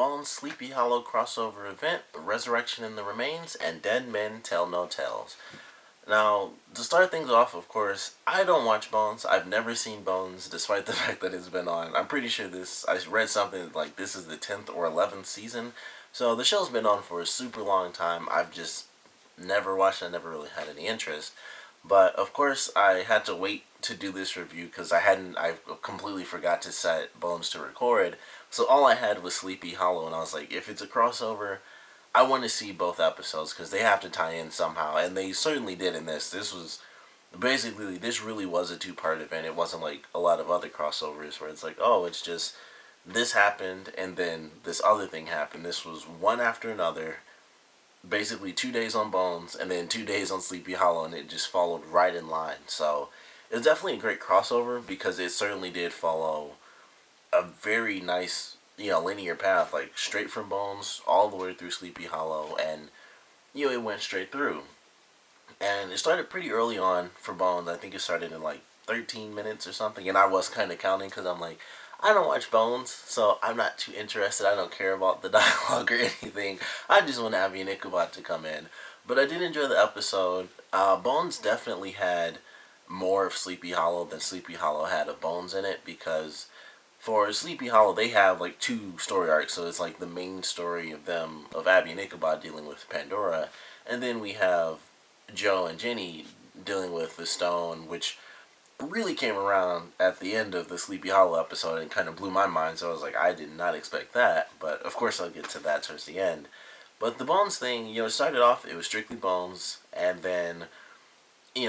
Bones Sleepy Hollow crossover event, Resurrection in the Remains, and Dead Men Tell No Tales. Now, to start things off, of course, I don't watch Bones. I've never seen Bones, despite the fact that it's been on. I'm pretty sure I read something like this is the 10th or 11th season. So the show's been on for a super long time. I've just never watched it. I never really had any interest. But of course, I had to wait to do this review because I completely forgot to set Bones to record. So all I had was Sleepy Hollow, and I was like, if it's a crossover, I want to see both episodes because they have to tie in somehow, and they certainly did in this. This really was a two-part event. It wasn't like a lot of other crossovers where it's like, oh, it's just this happened and then this other thing happened. This was one after another, basically 2 days on Bones and then 2 days on Sleepy Hollow, and it just followed right in line. So it was definitely a great crossover because it certainly did follow a very nice, linear path, like straight from Bones all the way through Sleepy Hollow, and it went straight through. And it started pretty early on for Bones. I think it started in like 13 minutes or something, and I was kind of counting because I'm like, I don't watch Bones, so I'm not too interested. I don't care about the dialogue or anything. I just want Abbie and Ichabod to come in. But I did enjoy the episode. Bones definitely had more of Sleepy Hollow than Sleepy Hollow had of Bones in it, because for Sleepy Hollow, they have like two story arcs. So it's like the main story of Abbie and Ichabod dealing with Pandora, and then we have Joe and Jenny dealing with the stone, which really came around at the end of the Sleepy Hollow episode and kind of blew my mind. So I was like, I did not expect that. But of course, I'll get to that towards the end. But the Bones thing, it started off, it was strictly Bones, and then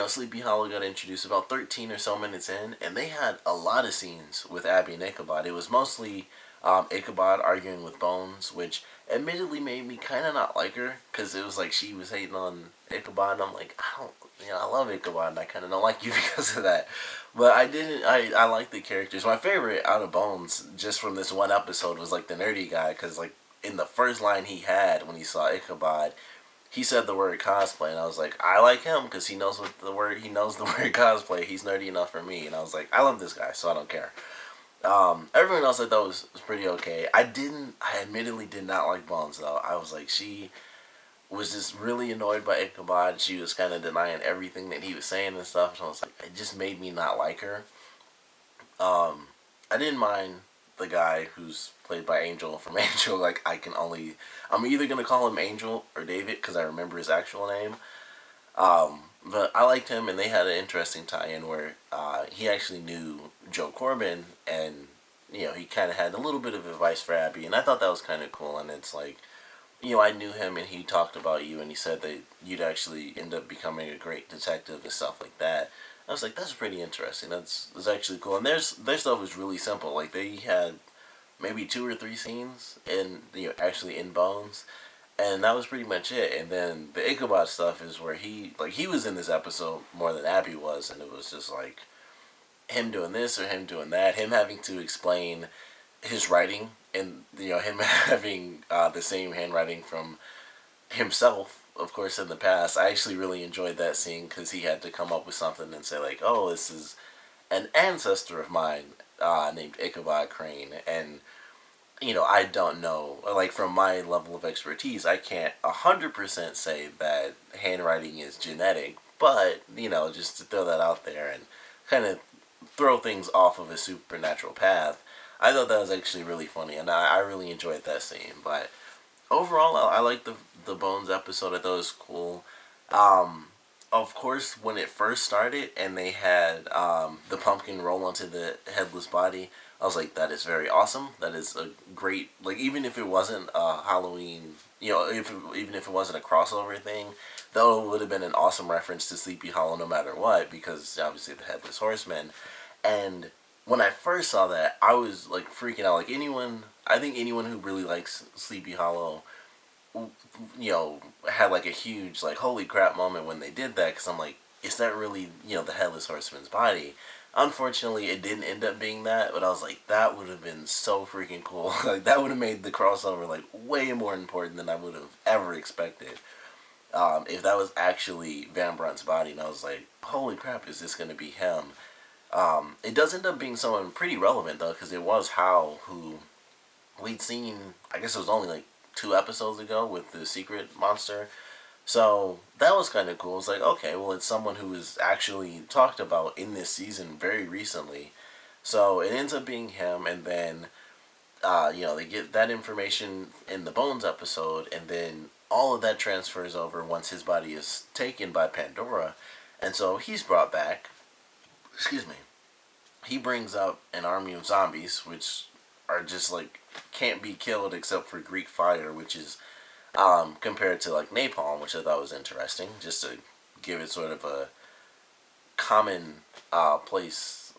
Sleepy Hollow got introduced about 13 or so minutes in, and they had a lot of scenes with Abbie and Ichabod. It was mostly Ichabod arguing with Bones, which admittedly made me kind of not like her, because it was like she was hating on Ichabod, and I'm like, I love Ichabod, and I kind of don't like you because of that. But I like the characters. My favorite out of Bones, just from this one episode, was like the nerdy guy, because like in the first line he had when he saw Ichabod, he said the word cosplay, and I was like, I like him because he knows he knows the word cosplay. He's nerdy enough for me, and I was like, I love this guy, so I don't care. Everyone else I thought was pretty okay. I admittedly did not like Bones though. I was like, she was just really annoyed by Ichabod. She was kind of denying everything that he was saying and stuff. So I was like, it just made me not like her. I didn't mind the guy who's played by Angel from Angel. Like, I'm either gonna call him Angel or David because I remember his actual name. But I liked him, and they had an interesting tie-in where he actually knew Joe Corbin, and he kind of had a little bit of advice for Abbie, and I thought that was kind of cool. And it's like, I knew him, and he talked about you, and he said that you'd actually end up becoming a great detective and stuff like that. I was like, that's pretty interesting. That's actually cool. And their stuff was really simple. Like, they had maybe 2 or 3 scenes actually in Bones, and that was pretty much it. And then the Ichabod stuff is where he was in this episode more than Abbie was, and it was just like him doing this or him doing that, him having to explain his writing, and him having the same handwriting from himself, of course, in the past. I actually really enjoyed that scene because he had to come up with something and say like, oh, this is an ancestor of mine named Ichabod Crane, and I don't know, like, from my level of expertise, I can't 100% say that handwriting is genetic, but, just to throw that out there and kind of throw things off of a supernatural path, I thought that was actually really funny, and I really enjoyed that scene. But overall, I liked the Bones episode. I thought it was cool. Of course, when it first started and they had the pumpkin roll onto the headless body, I was like, that is very awesome. That is a great, like, even if it wasn't a Halloween, even if it wasn't a crossover thing, that would have been an awesome reference to Sleepy Hollow no matter what, because obviously the Headless Horseman. And when I first saw that, I was like freaking out. Like, I think anyone who really likes Sleepy Hollow, had like a huge, like, holy crap moment when they did that, because I'm like, is that really, the Headless Horseman's body? Unfortunately, it didn't end up being that, but I was like, that would have been so freaking cool. Like, that would have made the crossover, like, way more important than I would have ever expected. If that was actually Van Brunt's body, and I was like, holy crap, is this going to be him? It does end up being someone pretty relevant, though, because it was Hal who we'd seen, I guess it was only like 2 episodes ago with the secret monster. So that was kind of cool. It's like, okay, well, it's someone who was actually talked about in this season very recently. So it ends up being him, and then, they get that information in the Bones episode, and then all of that transfers over once his body is taken by Pandora. And so he's brought back. Excuse me. He brings up an army of zombies, which are just like can't be killed except for Greek fire, which is compared to like napalm, which I thought was interesting, just to give it sort of a common place,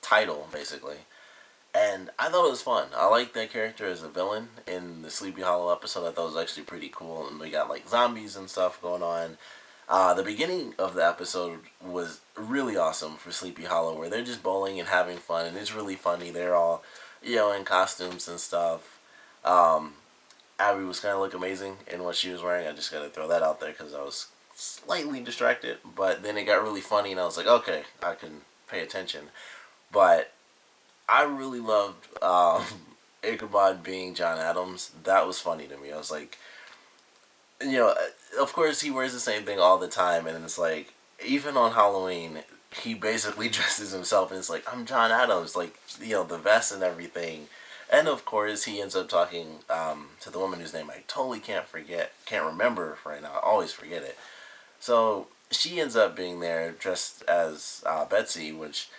title basically. And I thought it was fun. I liked that character as a villain in the Sleepy Hollow episode. I thought it was actually pretty cool, and we got like zombies and stuff going on. The beginning of the episode was really awesome for Sleepy Hollow, where they're just bowling and having fun, and it's really funny. They're all, in costumes and stuff. Abbie was kind of look amazing in what she was wearing. I just got to throw that out there because I was slightly distracted, but then it got really funny, and I was like, okay, I can pay attention. But I really loved Ichabod being John Adams. That was funny to me. I was like, of course he wears the same thing all the time, and it's like, even on Halloween, he basically dresses himself, and it's like, I'm John Adams, like, the vest and everything. And of course, he ends up talking to the woman whose name I totally can't remember right now. I always forget it. So she ends up being there dressed as Betsy, which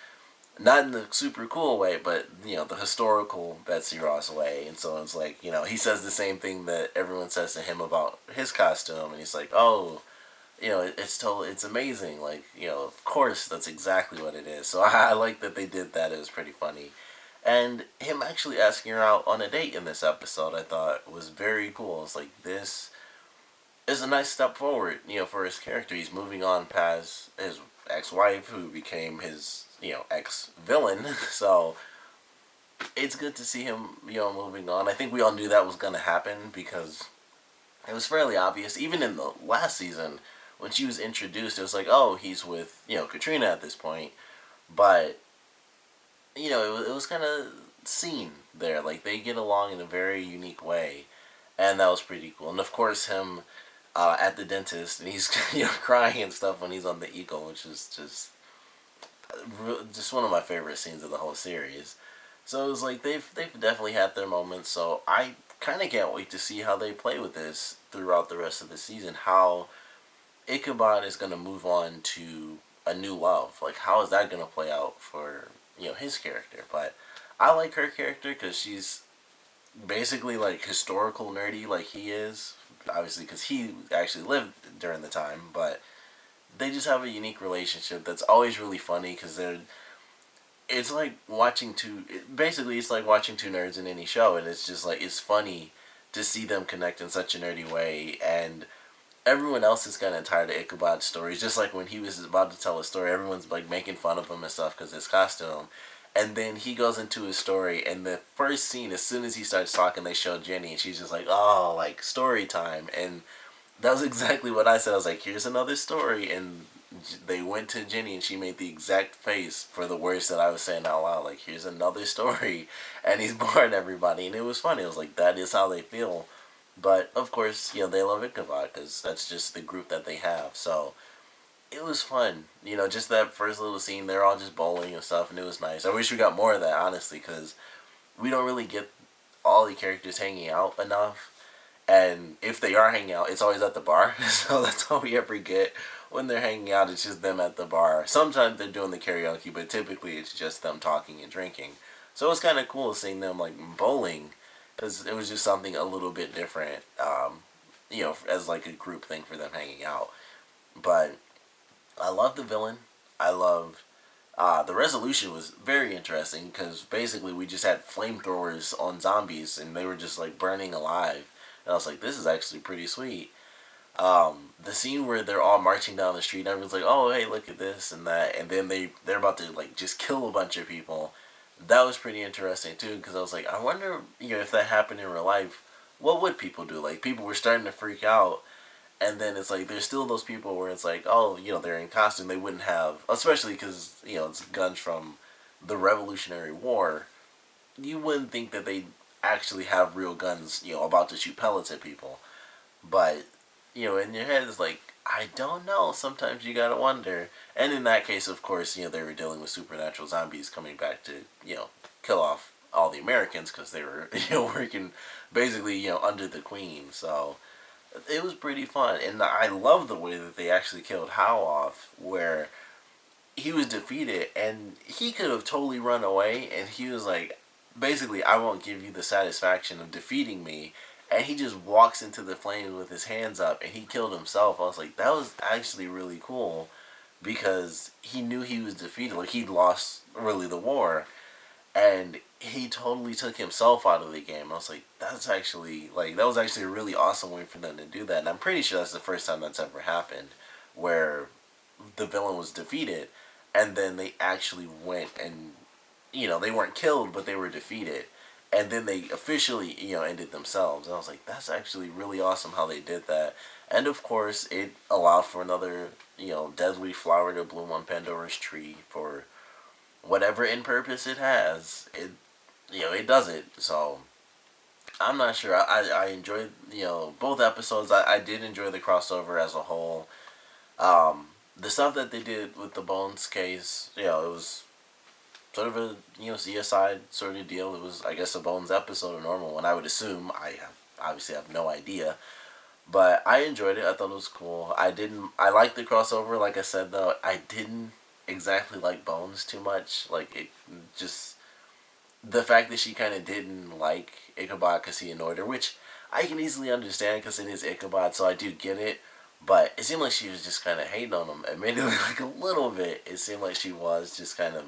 not in the super cool way, but the historical Betsy Ross way. And so it's like, he says the same thing that everyone says to him about his costume, and he's like, oh, it's amazing. Like, of course that's exactly what it is. So I like that they did that. It was pretty funny. And him actually asking her out on a date in this episode, I thought was very cool. It's like, this is a nice step forward, for his character. He's moving on past his ex-wife, who became his, ex-villain. So it's good to see him, moving on. I think we all knew that was going to happen because it was fairly obvious. Even in the last season, when she was introduced, it was like, oh, he's with, Katrina at this point. But it was kind of seen there. Like, they get along in a very unique way, and that was pretty cool. And of course, him at the dentist, and he's crying and stuff when he's on the eagle, which is just one of my favorite scenes of the whole series. So it was like they've definitely had their moments. So I kind of can't wait to see how they play with this throughout the rest of the season. How Ichabod is going to move on to a new love. Like, how is that going to play out for his character? But I like her character because she's basically like historical nerdy, like he is. Obviously, because he actually lived during the time, but they just have a unique relationship that's always really funny because it's like watching it's like watching two nerds in any show, and it's just like, it's funny to see them connect in such a nerdy way. And everyone else is kind of tired of Ichabod's stories. Just like when he was about to tell a story, everyone's like making fun of him and stuff because his costume. And then he goes into his story, and the first scene, as soon as he starts talking, they show Jenny, and she's just like, oh, like, story time. And that was exactly what I said. I was like, here's another story. And they went to Jenny, and she made the exact face for the words that I was saying out loud. Like, here's another story. And he's boring everybody. And it was funny. It was like, that is how they feel. But, of course, they love Ichabod because that's just the group that they have. So it was fun. Just that first little scene, they're all just bowling and stuff, and it was nice. I wish we got more of that, honestly, because we don't really get all the characters hanging out enough. And if they are hanging out, it's always at the bar. So that's all we ever get when they're hanging out. It's just them at the bar. Sometimes they're doing the karaoke, but typically it's just them talking and drinking. So it was kind of cool seeing them, like, bowling, because it was just something a little bit different, as, like, a group thing for them hanging out. But I love the villain. I love the resolution was very interesting because basically we just had flamethrowers on zombies and they were just like burning alive. And I was like, this is actually pretty sweet. The scene where they're all marching down the street and everyone's like, oh, hey, look at this and that. And then they're about to like just kill a bunch of people. That was pretty interesting too because I was like, I wonder if that happened in real life, what would people do? Like, people were starting to freak out. And then it's like, there's still those people where it's like, oh, they're in costume. They wouldn't have, especially because, it's guns from the Revolutionary War. You wouldn't think that they actually have real guns, about to shoot pellets at people. But, in your head it's like, I don't know. Sometimes you gotta wonder. And in that case, of course, they were dealing with supernatural zombies coming back to, kill off all the Americans because they were, working basically, under the Queen. So it was pretty fun. And I love the way that they actually killed Howe off, where he was defeated and he could have totally run away, and he was like, basically, I won't give you the satisfaction of defeating me. And he just walks into the flames with his hands up and he killed himself. I was like, that was actually really cool because he knew he was defeated. Like, he'd lost really the war. And he totally took himself out of the game. I was like, that was actually a really awesome way for them to do that. And I'm pretty sure that's the first time that's ever happened, where the villain was defeated and then they actually went and, they weren't killed, but they were defeated. And then they officially, ended themselves. And I was like, that's actually really awesome how they did that. And of course, it allowed for another, deadly flower to bloom on Pandora's tree for whatever end purpose it has. It does it. So I'm not sure. I enjoyed, both episodes. I did enjoy the crossover as a whole. The stuff that they did with the Bones case, it was sort of a, CSI sort of deal. It was, I guess, a Bones episode, a normal one, I would assume. Obviously have no idea. But I enjoyed it. I thought it was cool. I liked the crossover. Like I said, though, I didn't exactly like Bones too much. Like, it just, the fact that she kind of didn't like Ichabod because he annoyed her, which I can easily understand because it is Ichabod, so I do get it. But it seemed like she was just kind of hating on him. Admittedly, like a little bit, it seemed like she was just kind of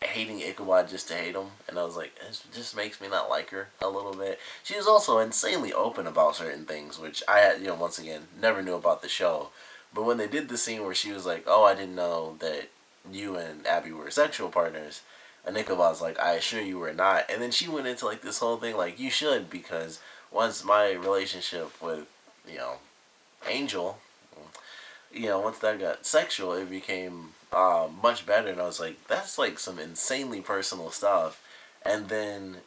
hating Ichabod just to hate him. And I was like, it just makes me not like her a little bit. She was also insanely open about certain things, which I had, once again, never knew about the show. But when they did the scene where she was like, oh, I didn't know that you and Abbie were sexual partners, and Ichabod's like, I assure you we're not. And then she went into like this whole thing like, you should, because once my relationship with, Angel, once that got sexual, it became much better. And I was like, that's like some insanely personal stuff. And then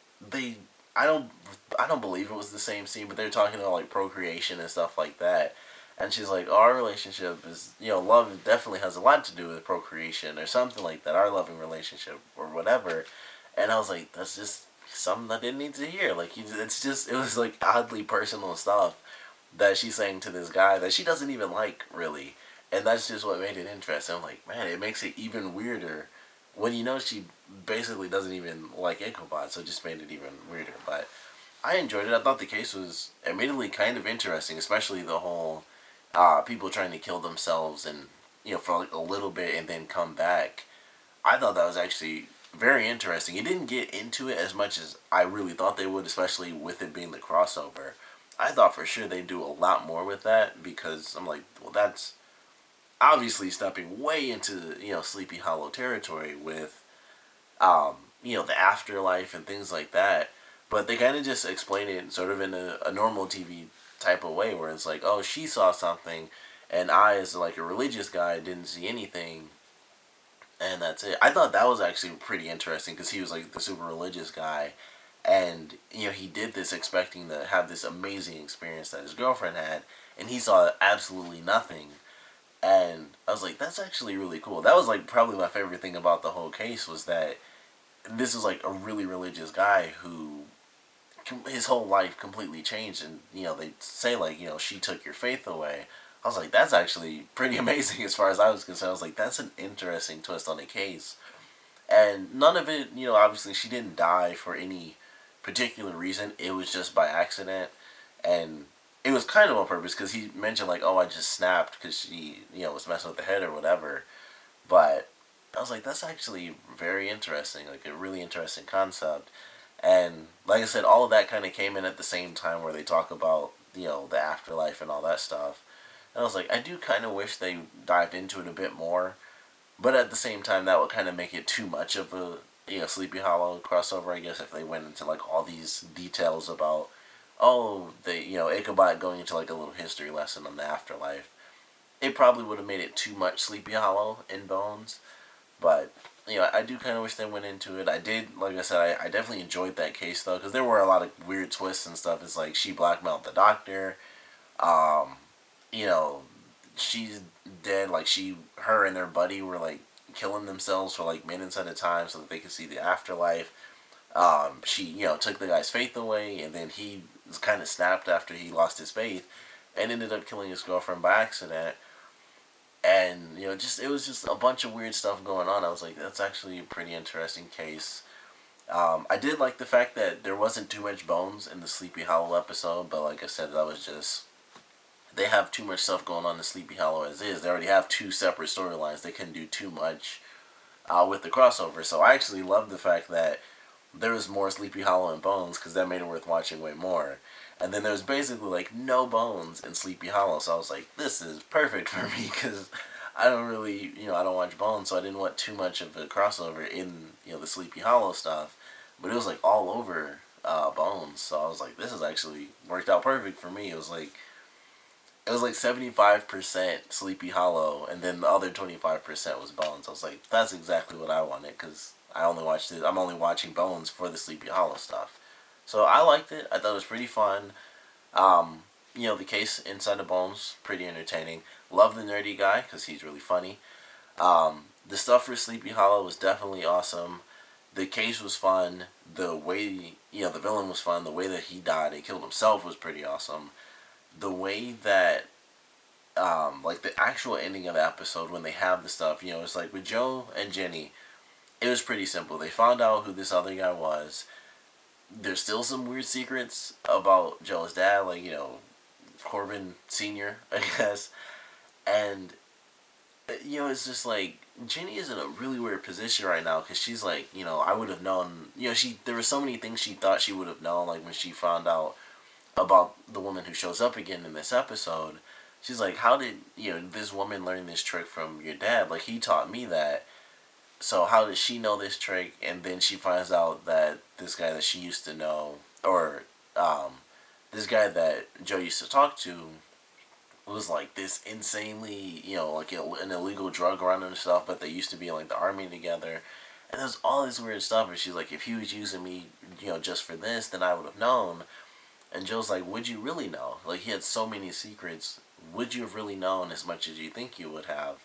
I don't believe it was the same scene, but they're talking about like procreation and stuff like that. And she's like, oh, our relationship is, love definitely has a lot to do with procreation or something like that. Our loving relationship or whatever. And I was like, that's just something I didn't need to hear. Like, it was like oddly personal stuff that she's saying to this guy that she doesn't even like, really. And that's just what made it interesting. I'm like, man, it makes it even weirder when she basically doesn't even like Ichabod, so it just made it even weirder. But I enjoyed it. I thought the case was admittedly kind of interesting, especially the whole people trying to kill themselves and, for like a little bit and then come back. I thought that was actually very interesting. It didn't get into it as much as I really thought they would, especially with it being the crossover. I thought for sure they'd do a lot more with that because I'm like, well, that's obviously stepping way into, Sleepy Hollow territory with, the afterlife and things like that. But they kind of just explain it sort of in a normal TV type of way where it's like, oh, she saw something and I, as like a religious guy, didn't see anything. And that's it. I thought that was actually pretty interesting because he was like the super religious guy. And, he did this expecting to have this amazing experience that his girlfriend had. And he saw absolutely nothing. And I was like, that's actually really cool. That was like probably my favorite thing about the whole case was that this was like a really religious guy who his whole life completely changed. And, they say like, she took your faith away. I was like, that's actually pretty amazing as far as I was concerned. I was like, that's an interesting twist on the case. And none of it, obviously she didn't die for any particular reason. It was just by accident. And it was kind of on purpose because he mentioned like, oh, I just snapped because she, was messing with the head or whatever. But I was like, that's actually very interesting, like a really interesting concept. And like I said, all of that kind of came in at the same time where they talk about, the afterlife and all that stuff. And I was like, I do kind of wish they dived into it a bit more. But at the same time, that would kind of make it too much of a, Sleepy Hollow crossover, I guess, if they went into like all these details about, oh, Ichabod going into like a little history lesson on the afterlife. It probably would have made it too much Sleepy Hollow in Bones. But I do kind of wish they went into it. I did, like I said, I definitely enjoyed that case though, because there were a lot of weird twists and stuff. It's like she blackmailed the doctor. Um, you know, she's dead. Like her and their buddy were like killing themselves for like minutes at a time so that they could see the afterlife. She took the guy's faith away, and then he was kind of snapped after he lost his faith, and ended up killing his girlfriend by accident. And just it was just a bunch of weird stuff going on. I was like, that's actually a pretty interesting case. I did like the fact that there wasn't too much bones in the Sleepy Hollow episode, but like I said, that was just they have too much stuff going on in Sleepy Hollow as is. They already have two separate storylines. They couldn't do too much with the crossover. So I actually love the fact that there was more Sleepy Hollow and Bones, because that made it worth watching way more. And then there's basically like no bones in Sleepy Hollow, so I was like, this is perfect for me, because I don't really, I don't watch Bones, so I didn't want too much of a crossover in, the Sleepy Hollow stuff. But it was like all over Bones, so I was like, this is actually worked out perfect for me. It was like 75% Sleepy Hollow, and then the other 25% was Bones. I was like, that's exactly what I wanted, because I'm only watching Bones for the Sleepy Hollow stuff. So I liked it. I thought it was pretty fun. The case inside the Bones, pretty entertaining. Love the nerdy guy, because he's really funny. The stuff for Sleepy Hollow was definitely awesome. The case was fun. The way, the villain was fun. The way that he died and killed himself was pretty awesome. The way that, like the actual ending of the episode when they have the stuff, it's like with Joe and Jenny, it was pretty simple. They found out who this other guy was. There's still some weird secrets about Joe's dad, like, Corbin Sr., I guess. And, it's just like, Jenny is in a really weird position right now, because she's like, I would have known, there were so many things she thought she would have known, like when she found out about the woman who shows up again in this episode. She's like, how did, this woman learn this trick from your dad? Like, he taught me that. So how does she know this trick? And then she finds out that this guy that she used to know, or this guy that Joe used to talk to, was like this insanely, like an illegal drug runner and stuff, but they used to be in like the army together. And there's all this weird stuff, and she's like, if he was using me, just for this, then I would have known. And Joe's like, would you really know? Like, he had so many secrets. Would you have really known as much as you think you would have?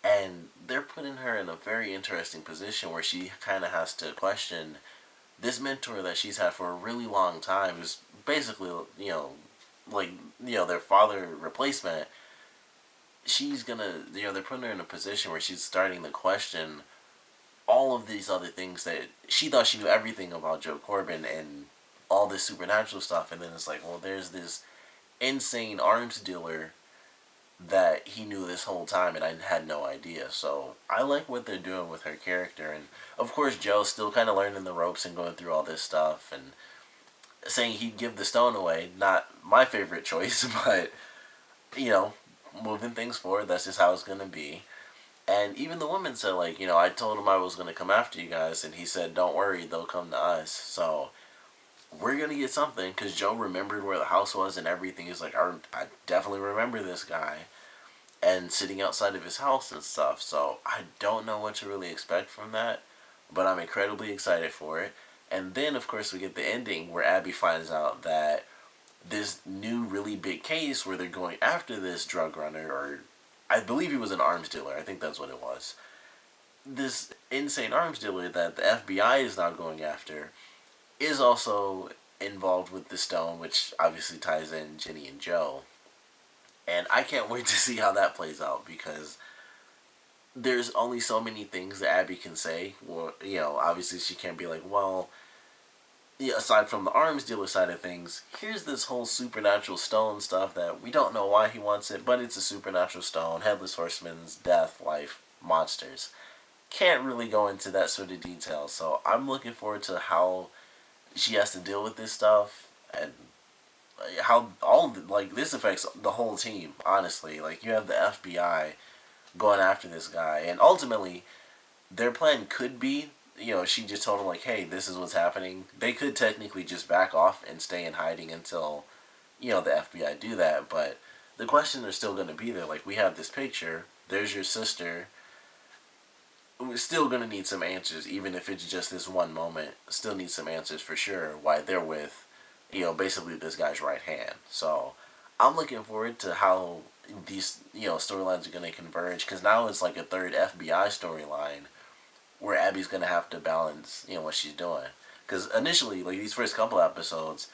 And they're putting her in a very interesting position where she kind of has to question this mentor that she's had for a really long time, who's basically, their father replacement. She's gonna, they're putting her in a position where she's starting to question all of these other things that she thought she knew everything about Joe Corbin and all this supernatural stuff. And then it's like, well, there's this insane arms dealer that he knew this whole time, and I had no idea. So I like what they're doing with her character. And of course, Joe's still kind of learning the ropes and going through all this stuff and saying he'd give the stone away. Not my favorite choice, but moving things forward, that's just how it's gonna be. And even the woman said, like, I told him I was gonna come after you guys, and he said, don't worry, they'll come to us. So we're gonna get something, because Joe remembered where the house was and everything. He's like, I definitely remember this guy, and sitting outside of his house and stuff. So I don't know what to really expect from that, but I'm incredibly excited for it. And then, of course, we get the ending where Abbie finds out that this new really big case where they're going after this drug runner, or I believe he was an arms dealer. I think that's what it was. This insane arms dealer that the FBI is now going after is also involved with the stone, which obviously ties in Jenny and Joe. And I can't wait to see how that plays out, because there's only so many things that Abbie can say. Well, obviously she can't be like, well, aside from the arms dealer side of things, here's this whole supernatural stone stuff that we don't know why he wants it, but it's a supernatural stone, headless horsemen's death, life, monsters. Can't really go into that sort of detail, so I'm looking forward to how she has to deal with this stuff, and how this affects the whole team, honestly. Like, you have the FBI going after this guy, and ultimately their plan could be, she just told him, like, hey, this is what's happening. They could technically just back off and stay in hiding until the FBI do that, but the questions are still going to be there. Like, we have this picture, there's your sister, we're still gonna need some answers, even if it's just this one moment. Still need some answers for sure. Why they're with, basically this guy's right hand. So I'm looking forward to how these storylines are gonna converge, because now it's like a third FBI storyline where Abbie's gonna have to balance what she's doing. Because initially, like these first couple episodes,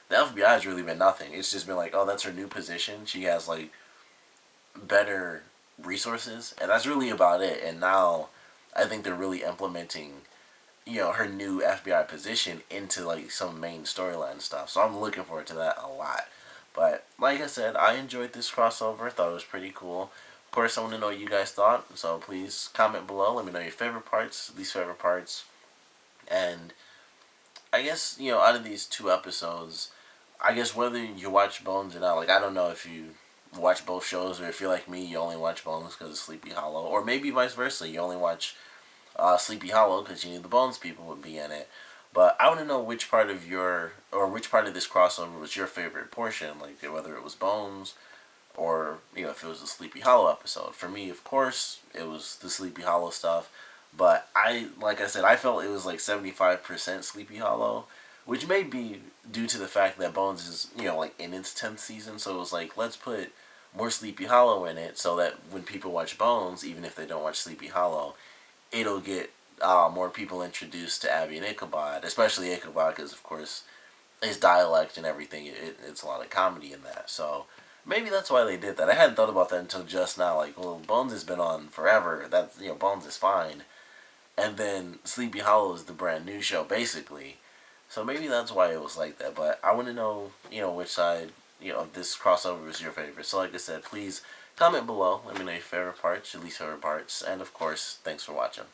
the FBI has really been nothing. It's just been like, oh, that's her new position. She has like better resources, and that's really about it. And now I think they're really implementing her new FBI position into like some main storyline stuff. So I'm looking forward to that a lot. But like I said, I enjoyed this crossover. Thought it was pretty cool. Of course, I want to know what you guys thought. So please comment below. Let me know your favorite parts, least favorite parts, and I guess out of these two episodes, I guess whether you watch Bones or not, like I don't know if you watch both shows, or if you're like me, you only watch Bones because of Sleepy Hollow, or maybe vice versa, you only watch Sleepy Hollow because you knew the Bones people would be in it. But I want to know which part of which part of this crossover was your favorite portion, like whether it was Bones or if it was the Sleepy Hollow episode. For me, of course, it was the Sleepy Hollow stuff. But like I said, I felt it was like 75% Sleepy Hollow, which may be due to the fact that Bones is like in its 10th season. So it was like, let's put more Sleepy Hollow in it so that when people watch Bones, even if they don't watch Sleepy Hollow, it'll get more people introduced to Abbie and Ichabod, especially Ichabod, because of course his dialect and everything, it's a lot of comedy in that. So maybe that's why they did that. I hadn't thought about that until just now. Like, well, Bones has been on forever. That's Bones is fine, and then Sleepy Hollow is the brand new show, basically. So maybe that's why it was like that. But I want to know, which side, of this crossover is your favorite. So like I said, please comment below. Let me know your favorite parts, your least favorite parts, and of course, thanks for watching.